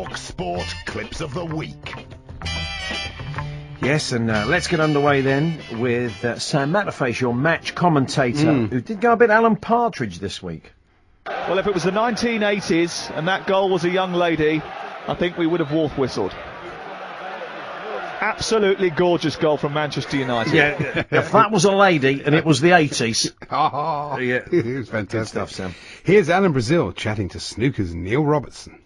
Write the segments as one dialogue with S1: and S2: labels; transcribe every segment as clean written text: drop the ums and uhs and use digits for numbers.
S1: talkSPORT Clips of the Week.
S2: Yes, and let's get underway then with Sam Matterface, your match commentator, who did go a bit Alan Partridge this week.
S3: Well, if it was the 1980s and that goal was a young lady, I think we would have wolf whistled. Absolutely gorgeous goal from Manchester United.
S2: Yeah, if that was a lady and it was the 80s.
S4: Oh,
S2: Yeah.
S4: It was fantastic.
S2: Good stuff, Sam.
S4: Here's Alan Brazil chatting to Snooker's Neil Robertson.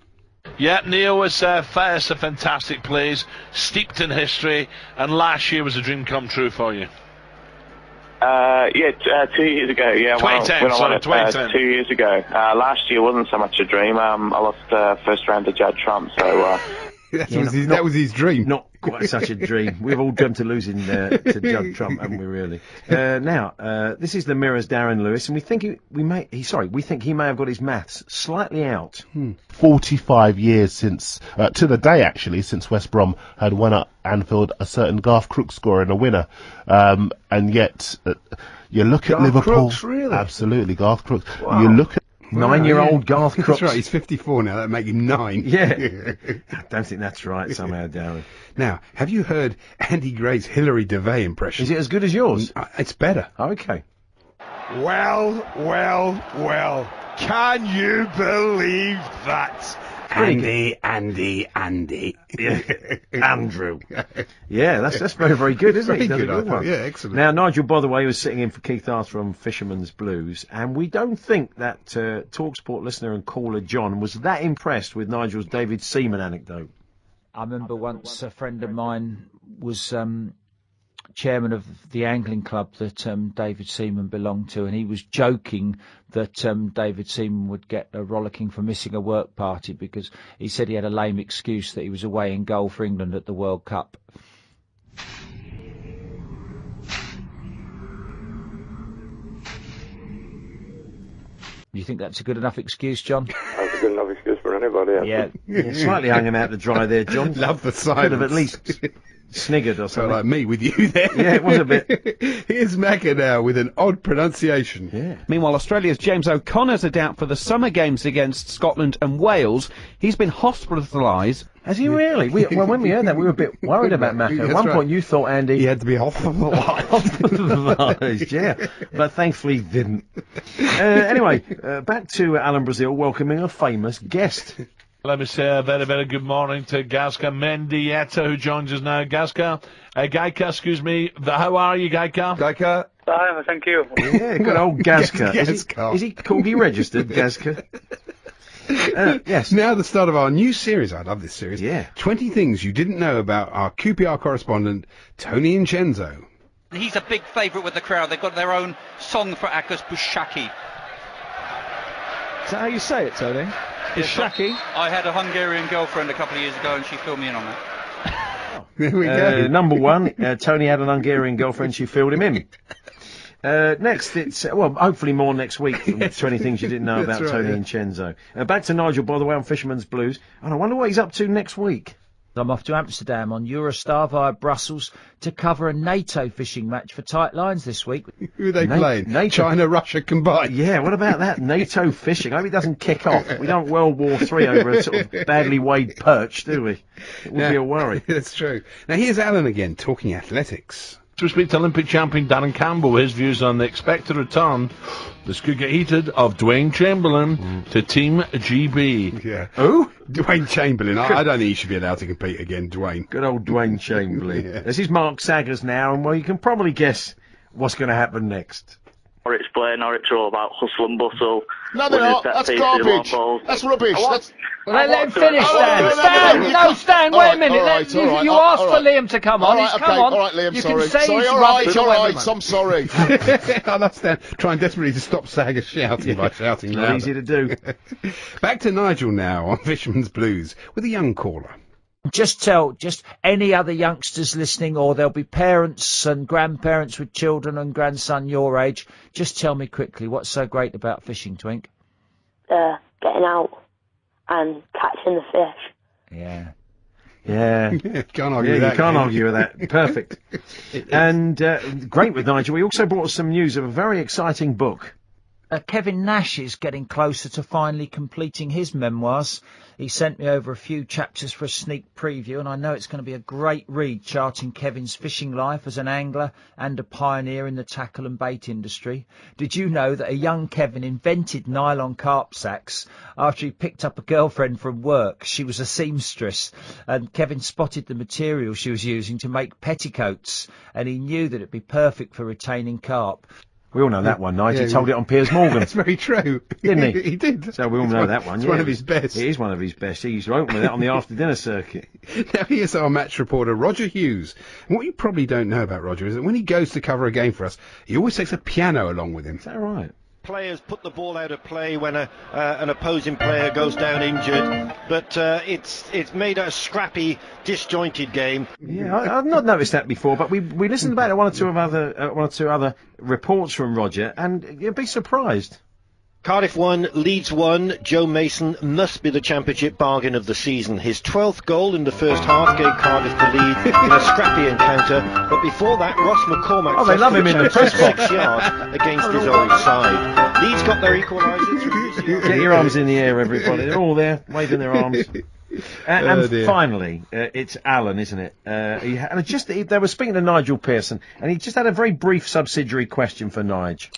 S5: Yeah, Neil was first a fantastic plays, steeped in history, and last year was a dream come true for you.
S6: 2 years ago, yeah.
S5: 2010.
S6: 2 years ago. Last year wasn't so much a dream. I lost first round to Judd Trump, so...
S4: that was his dream.
S2: Not quite such a dream. We've all dreamt of losing to Judd Trump, haven't we? Really. Now, this is the Mirror's Darren Lewis, and we think he may have got his maths slightly out.
S7: 45 years since, to the day actually, since West Brom had won at Anfield a certain Garth Crooks scoring a winner, and yet you look at
S4: Garth
S7: Liverpool.
S4: Crooks, really?
S7: Absolutely, Garth Crooks.
S2: Wow.
S7: You look at
S2: 9-year-old Garth Crooks.
S4: That's right, he's 54 now, that'd make him 9.
S2: Yeah. I don't think that's right somehow, Darren.
S4: Now, have you heard Andy Gray's Hilary Devey impression?
S2: Is it as good as yours?
S4: It's better.
S2: Okay.
S1: Well, can you believe that?
S4: Andy.
S2: Yeah. Andrew. Yeah, that's very, very good, isn't it? He does a
S4: Very good,
S2: good
S4: I thought.
S2: one.
S4: Yeah, excellent.
S2: Now, Nigel, by the way, was sitting in for Keith Arthur on Fisherman's Blues, and we don't think that talkSPORT listener and caller John was that impressed with Nigel's David Seaman anecdote.
S8: I remember once a friend of mine was chairman of the angling club that David Seaman belonged to, and he was joking that David Seaman would get a rollicking for missing a work party because he said he had a lame excuse that he was away in goal for England at the World Cup. Do you think that's a good enough excuse, John?
S6: That's a good enough excuse for anybody.
S2: Yeah, slightly hung him out to dry there, John.
S4: Love the silence.
S2: Could have at least sniggered or
S4: So
S2: something.
S4: like me with you there.
S2: Yeah, it was a bit.
S4: Here's Macca now with an odd pronunciation.
S2: Yeah.
S9: Meanwhile, Australia's James O'Connor's a doubt for the summer games against Scotland and Wales. He's been hospitalised.
S2: Has he really? When we heard that, we were a bit worried about Macca. At
S4: That's
S2: one
S4: right.
S2: point, you thought Andy
S4: He had to be
S2: hospitalised, yeah, but thankfully he didn't. Anyway, back to Alan Brazil welcoming a famous guest.
S5: Let me say a very, very good morning to Gaska Mendieta, who joins us now. Gaska, how are you, Gaika?
S4: Gaika.
S6: Fine, thank you.
S2: Yeah, good old Gaska.
S4: Yes,
S2: is
S4: Carl.
S2: he corgi registered, Gaska? Yes.
S4: Now the start of our new series. I love this series.
S2: Yeah.
S4: 20 things you didn't know about our QPR correspondent, Tony Incenzo.
S10: He's a big favourite with the crowd. They've got their own song for Akos Bushaki.
S3: Is that how you say it, Tony? Bushaki?
S10: I had a Hungarian girlfriend a couple of years ago and she filled me in on that.
S4: There we go.
S2: Number one, Tony had an Hungarian girlfriend, she filled him in. Next, it's, hopefully more next week from 20 things you didn't know about
S4: That's right,
S2: Tony
S4: yeah.
S2: Incenzo. Back to Nigel, by the way, on Fisherman's Blues. And I wonder what he's up to next week.
S8: I'm off to Amsterdam on Eurostar via Brussels to cover a NATO fishing match for tight lines this week.
S4: Who are they playing?
S2: NATO.
S4: China, Russia combined.
S2: Yeah, what about that? NATO fishing. I hope it doesn't kick off. We don't World War III over a sort of badly weighed perch, do we? It would be a worry.
S4: That's true. Now here's Alan again, talking athletics.
S5: We speak to Olympic champion Darren Campbell. His views on the expected return, this could get heated, of Dwayne Chamberlain to Team GB.
S4: Yeah.
S2: Who?
S4: Dwayne Chamberlain. I don't think he should be allowed to compete again, Dwayne.
S2: Good old Dwayne Chamberlain.
S4: Yeah.
S2: This is Mark Saggers now, and well, you can probably guess what's going to happen next.
S6: Norwich play, Norwich are all about hustle and bustle.
S1: No, they're not. That's garbage. That's rubbish. That's...
S8: Let him finish,
S1: Oh,
S8: Stan.
S1: no,
S8: Stan, Stan, wait a minute.
S1: All right.
S8: You asked for
S1: right.
S8: Liam to come on.
S1: All right,
S8: He's come on.
S1: All right, Liam,
S8: you
S1: sorry.
S8: can say
S1: Sorry,
S8: he's
S1: all right,
S8: rubbish.
S1: I'm sorry.
S4: I understand. Trying desperately to stop Saggers shouting by shouting
S2: Not
S4: louder.
S2: easy to do.
S4: Back to Nigel now on Fisherman's Blues with a young caller.
S8: Just tell any other youngsters listening, or there'll be parents and grandparents with children and grandson your age. Just tell me quickly, what's so great about fishing, Twink?
S11: Getting out and catching the fish.
S8: Yeah.
S2: Yeah.
S4: Can't argue with that.
S2: You can't argue with that. Perfect. And great with Nigel. We also brought us some news of a very exciting book.
S8: Kevin Nash is getting closer to finally completing his memoirs. He sent me over a few chapters for a sneak preview, and I know it's going to be a great read charting Kevin's fishing life as an angler and a pioneer in the tackle and bait industry. Did you know that a young Kevin invented nylon carp sacks after he picked up a girlfriend from work? She was a seamstress, and Kevin spotted the material she was using to make petticoats, and he knew that it'd be perfect for retaining carp.
S2: We all know that one, Nigel. He told it on Piers Morgan.
S4: That's very true.
S2: Didn't he?
S4: He did.
S2: So we all know that one.
S4: It's
S2: yeah.
S4: one of his best.
S2: It is one of his best. He used to open with that on the after-dinner circuit.
S4: Now, here's our match reporter, Roger Hughes. And what you probably don't know about Roger is that when he goes to cover a game for us, he always takes a piano along with him.
S2: Is that right?
S12: Players put the ball out of play when an opposing player goes down injured, but it's made a scrappy, disjointed game.
S2: Yeah, I've not noticed that before, but we listened about one or two other reports from Roger, and you'd be surprised.
S12: Cardiff 1, Leeds 1. Joe Mason must be the championship bargain of the season. His 12th goal in the first half gave Cardiff the lead in a scrappy encounter, but before that, Ross McCormack
S2: they love him in the press box
S12: 6 yards against his old side. Leeds got their equaliser through
S2: Get your arms in the air, everybody. They're all there, waving their arms. And finally, it's Alan, isn't it? They were speaking to Nigel Pearson, and he just had a very brief subsidiary question for Nigel.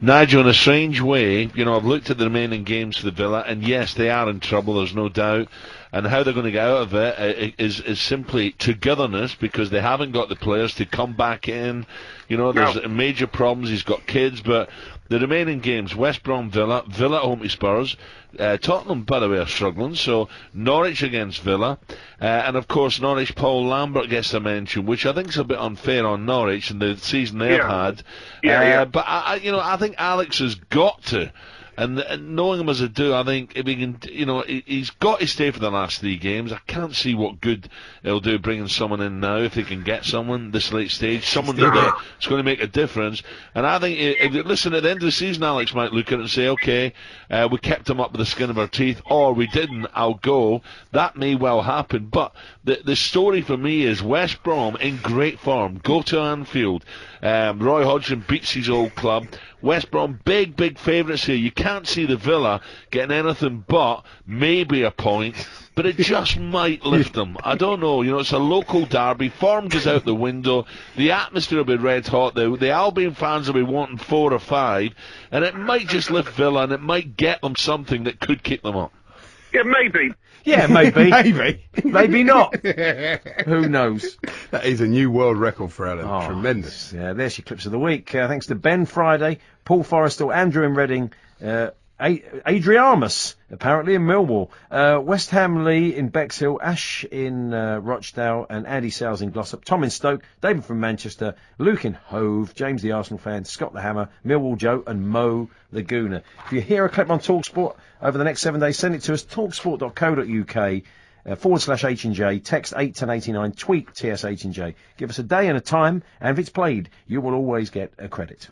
S5: Nigel, in a strange way, I've looked at the remaining games for the Villa, and yes, they are in trouble, there's no doubt. And how they're going to get out of it is simply togetherness, because they haven't got the players to come back in. There's major problems. He's got kids, but the remaining games: West Brom, Villa at home to Spurs, Tottenham, by the way, are struggling. So Norwich against Villa, and of course Norwich. Paul Lambert gets a mention, which I think is a bit unfair on Norwich and the season they've had. But I think Alex has got to. And knowing him as I do, I think if he can, he's got to stay for the last 3 games. I can't see what good it'll do bringing someone in now if they can get someone this late stage, someone that's going to make a difference. And I think, listen, at the end of the season, Alex might look at it and say, okay, we kept him up with the skin of our teeth, or we didn't, I'll go. That may well happen. But the story for me is West Brom in great form. Go to Anfield. Roy Hodgson beats his old club. West Brom, big favourites here. You can't see the Villa getting anything but maybe a point, but it just might lift them. I don't know. It's a local derby. Form goes out the window. The atmosphere will be red hot. The Albion fans will be wanting 4 or 5, and it might just lift Villa, and it might get them something that could keep them up.
S13: Yeah, maybe.
S2: Yeah, maybe.
S4: Maybe.
S2: Maybe not. Who knows?
S4: That is a new world record for Alan. Oh, tremendous.
S2: Yeah, there's your clips of the week. Thanks to Ben Friday, Paul Forrestal, Andrew in Reading, Adriamus, apparently in Millwall, West Ham Lee in Bexhill, Ash in Rochdale, and Andy Sales in Glossop, Tom in Stoke, David from Manchester, Luke in Hove, James the Arsenal fan, Scott the Hammer, Millwall Joe, and Mo the Gooner. If you hear a clip on TalkSport over the next 7 days, send it to us, talksport.co.uk. /H&J, text 81089, tweet TSH&J. Give us a day and a time, and if it's played, you will always get a credit.